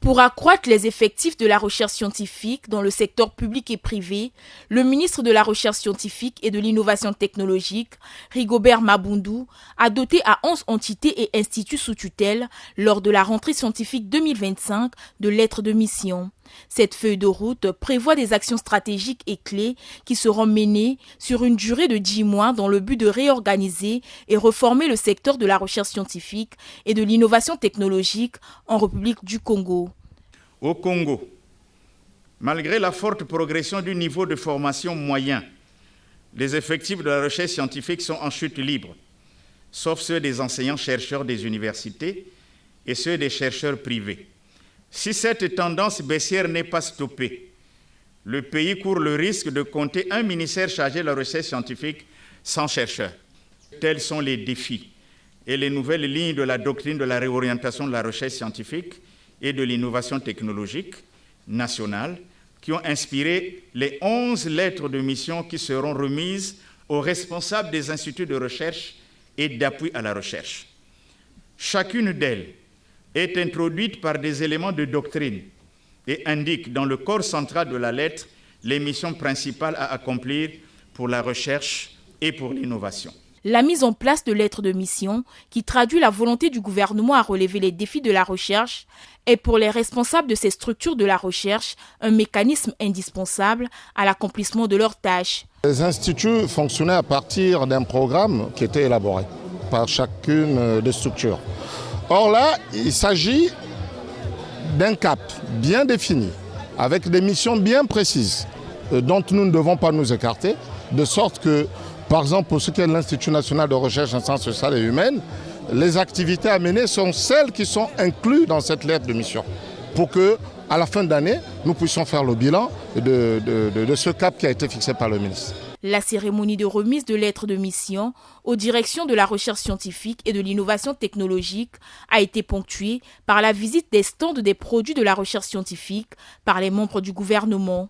Pour accroître les effectifs de la recherche scientifique dans le secteur public et privé, le ministre de la Recherche scientifique et de l'Innovation technologique, Rigobert Mabundu, a doté à 11 entités et instituts sous tutelle lors de la rentrée scientifique 2025 de lettres de mission. Cette feuille de route prévoit des actions stratégiques et clés qui seront menées sur une durée de 10 mois dans le but de réorganiser et reformer le secteur de la recherche scientifique et de l'innovation technologique en République du Congo. Au Congo, malgré la forte progression du niveau de formation moyen, les effectifs de la recherche scientifique sont en chute libre, sauf ceux des enseignants-chercheurs des universités et ceux des chercheurs privés. Si cette tendance baissière n'est pas stoppée, le pays court le risque de compter un ministère chargé de la recherche scientifique sans chercheurs. Tels sont les défis et les nouvelles lignes de la doctrine de la réorientation de la recherche scientifique et de l'innovation technologique nationale qui ont inspiré les 11 lettres de mission qui seront remises aux responsables des instituts de recherche et d'appui à la recherche. Chacune d'elles est introduite par des éléments de doctrine et indique dans le corps central de la lettre les missions principales à accomplir pour la recherche et pour l'innovation. La mise en place de lettres de mission, qui traduit la volonté du gouvernement à relever les défis de la recherche, est pour les responsables de ces structures de la recherche un mécanisme indispensable à l'accomplissement de leurs tâches. Les instituts fonctionnaient à partir d'un programme qui était élaboré par chacune des structures. Or là, il s'agit d'un cap bien défini, avec des missions bien précises, dont nous ne devons pas nous écarter, de sorte que, par exemple, pour ce qui est de l'Institut national de recherche en sciences sociales et humaines, les activités à mener sont celles qui sont incluses dans cette lettre de mission, pour que, à la fin d'année, nous puissions faire le bilan de ce cap qui a été fixé par le ministre. La cérémonie de remise de lettres de mission aux directions de la recherche scientifique et de l'innovation technologique a été ponctuée par la visite des stands des produits de la recherche scientifique par les membres du gouvernement.